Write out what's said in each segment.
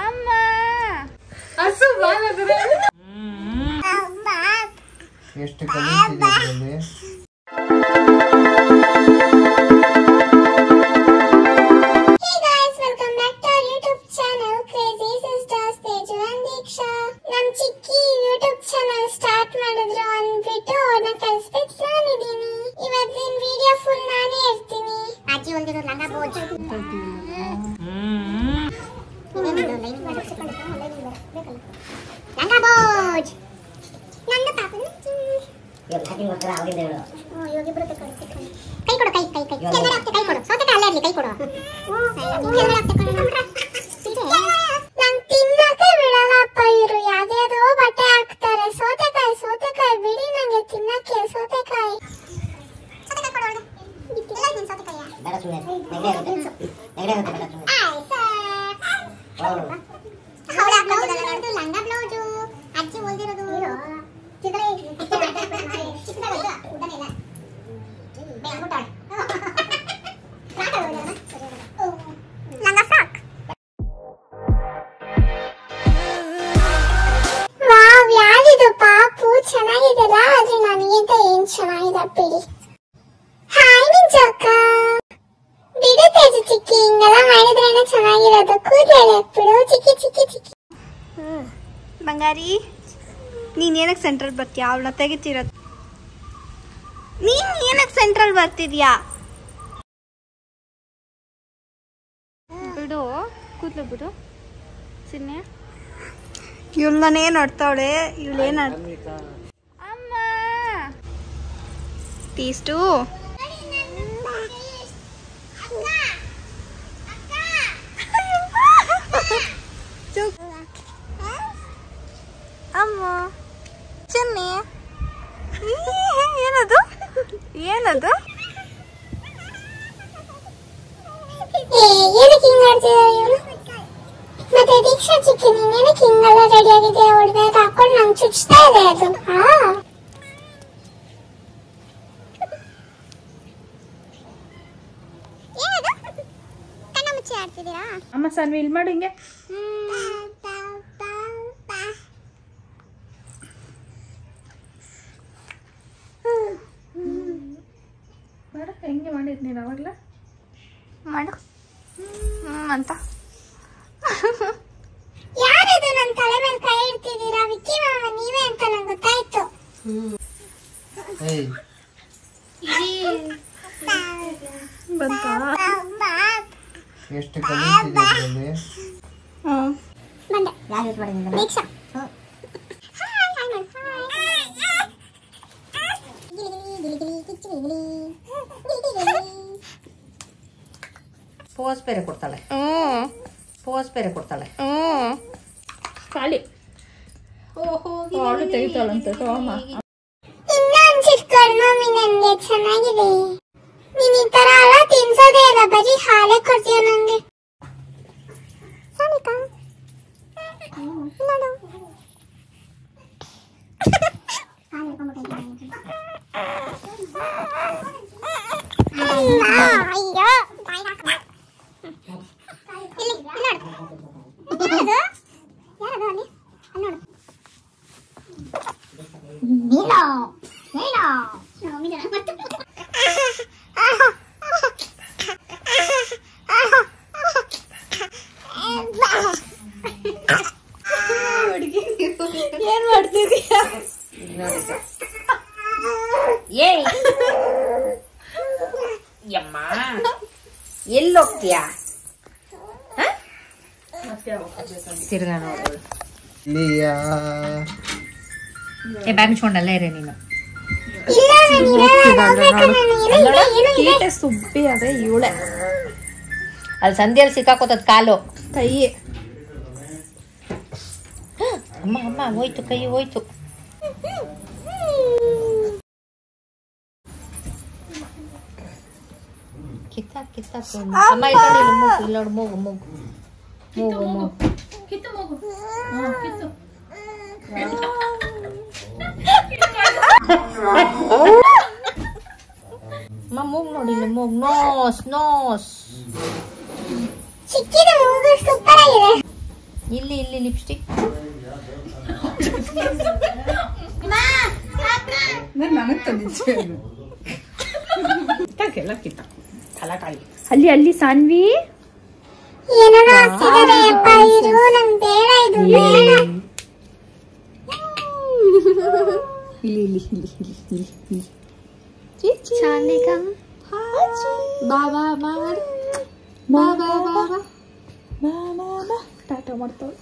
ಅಮ್ಮ ಹಸು ಬಾಲದ್ರೆ ಎಷ್ಟು ಕಲಿತಿದೆ ಬಂಗಾರಿ ನೀನ್ ಏನಕ್ಕೆ ಸೆಂಟ್ರಲ್ ಬರ್ತೀಯಾ? ಅವಳನ್ನ ತೆಗಿತಿರೋದು ನೀನ್ ಏನಕ್ಕೆ ಸೆಂಟ್ರಲ್ ಬರ್ತಿದ್ಯಾ? ಬಿಡು ಕೂತ್ಲು ಬಿಡು ಚಿನ್ನೆ. ಇವಳನ್ನೇ ನೋಡ್ತಾವಳೆ. ಇವಳೇನ ಅಮ್ಮ ಟೀಸ್ಟು ಅಮ್ಮ ಚಿನ್ನಿ ಏನದು ಏನದು? ಮತ್ತೆ ದೀಕ್ಷಾ ಚಿಕ್ಕಿ ನೀನೇನಕ್ಕೆ ಹಿಂಗೆಲ್ಲ ರೆಡಿ ಆಗಿದೆ? ಒಡವೆ ಹಾಕೊಂಡು ನಂಗೆ ಚುಚ್ತಾ ಇದೆ ಅದು. ಕಣ್ಣ ಮುಚ್ಚಿ ಆಡ್ತಿದ್ದೀರಾ? ಅಮ್ಮ ಸಣ್ಣ ಇಲ್ಲಿ ಮಾಡು ಹಿಂಗೆ. ಹೆಂಗೆ ಮಾಡಿದ್ ನೀನು ಅವಾಗಲ ಮಾಡು ಅಂತ. ಯಾರದು ನನ್ನ ತಲೆ ಮೇಲೆ ಕೈ ಇಡ್ತಿದ್ದೀರಾ? ವಿಕ್ಕಿ ಮಾಮ ನೀವೇ ಅಂತ ನಂಗೆ ಗೊತ್ತಾಯ್ತು. ಬಂತಾ? ಎಷ್ಟು ಕಲಿತಿದೆ ಬಂದೆ. ಯಾರು ಯೂಸ್ ಮಾಡಿದ್ದೀನಿ? ದೀಕ್ಷಾ. ಪೋಸ್ ಬೇರೆ ಕೊಡ್ತಾಳೆ. ಪೋಸ್ ಬೇರೆ ಕೊಡ್ತಾಳೆ. ಖಾಲಿ ಅವಳು ತೆಗಿತಾಳಂತೆ. ಇನ್ನೊಂದು ಚಿಟ್ಕೊಡು ಮಮ್ಮಿ, ನನಗೆ ಚೆನ್ನಾಗಿದೆ. ನೀನ್ ಈ ತರ ಎಲ್ಲ ತಿನ್ಸೋದೇ ಇಲ್ಲ, ಬರೀ ಹಾಲೇ ಕೊಡ್ತೀಯ ನಂಗೆ. ಏನ್ ಮಾಡ್ತಿದೀಯ? ಯಮ್ಮ ಎಲ್ಲೋಗ್ತೀಯಾ? ತಿರ್ಗಾ ನೋಡು. ಬ್ಯಾಗ್ ಮುಚ್ಕೊಂಡಲ್ಲೇ ಇರೇ ನೀನು. ಕೀಟೆ ಸುಬ್ಬಿ ಅದೇ ಇವಳೆ. ಅಲ್ಲಿ ಸಂಧಿಯಲ್ಲಿ ಸಿಕ್ಕಾಕೋತದ ಕಾಲು ಕೈ. ಅಮ್ಮ ಅಮ್ಮ ಹೋಯ್ತು, ಕೈ ಹೋಯ್ತು. ಕಿತ್ತಾಕ್ ಕಿತ್ತಾಕ್. ಅಮ್ಮ ಇಲ್ಲಿ ನೋಡು, ಮೂಗು ಮೂಗು ಮೂಗು ಮೂಗು ಕಿತ್ತು ಮೂಗು ಕಿತ್ತು. ಮೂಗು ನೋಡಿ, ಮೂಗು ನೋಸ್ ನೋಸ್. ಚಿಕ್ಕಿದ ಮೂಗು ಸೂಪರ್ ಆಗಿದೆ. ಇಲ್ಲಿ ಇಲ್ಲಿ ಲಿಪ್ಸ್ಟಿಕ್. ಅಲ್ಲಿ ಅಲ್ಲಿ ಸಾನ್ವಿ ಏನೋ ಆಗ್ತಿದ್ದಾರೆ ಅಪ್ಪ ಇರು ನಂಗೆ ಬೇಡ ಇದು ಬೇಡ. ಚಾಂದಿಕಾ ಬಾಬಾ ಬಾಬಾ ಬಾಬಾ ಬಾಬಾ ಟಾಟಾ ಮಾಡ್ತಾವೆ.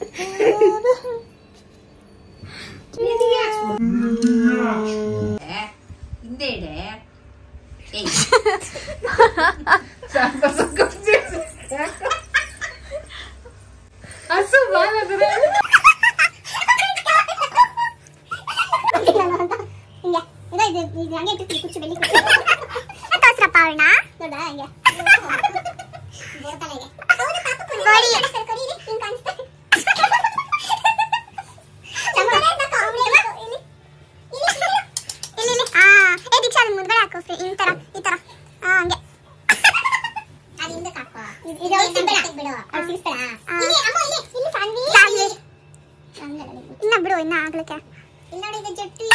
ಹಿಂದೆ ಇದೆ. ಇನ್ನ ಬಿಡು ಇನ್ನ ಆಗ್ಲಿಕ್ಕೆ ನೋಡಿ ಜಟ್ಟು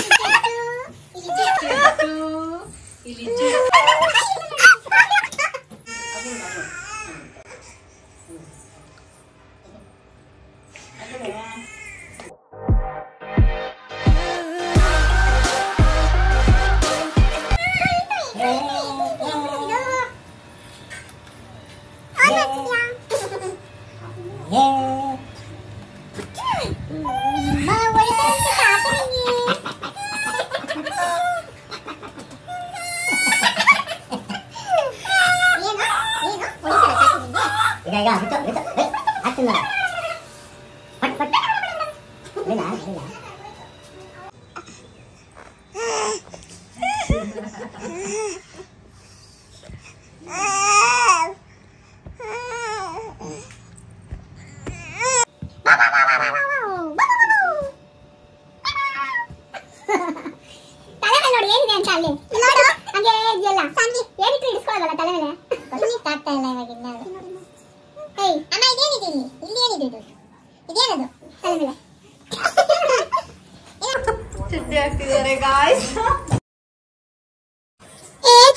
ಚಡ್ಡಿ ಹಾಕ್ತಿದ್ದಾರೆ ಗಾಯ್ಸ್.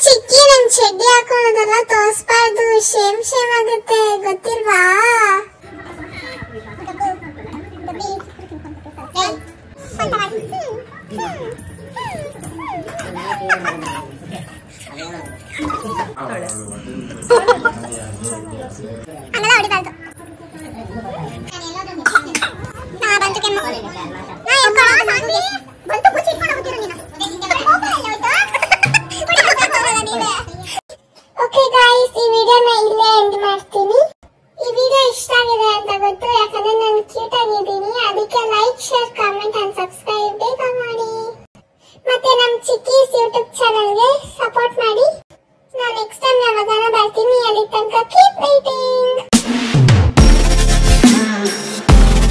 ಚಿಕ್ಕಿ ನನ್ ಚಡ್ಡಿ ಹಾಕೊಳ್ಳೋದೆಲ್ಲ ತೋರಿಸ್ಬಾರ್ದು, ಶೇಮ್ ಶೇಮ್ ಆಗುತ್ತೆ ಗೊತ್ತಿಲ್ವಾ?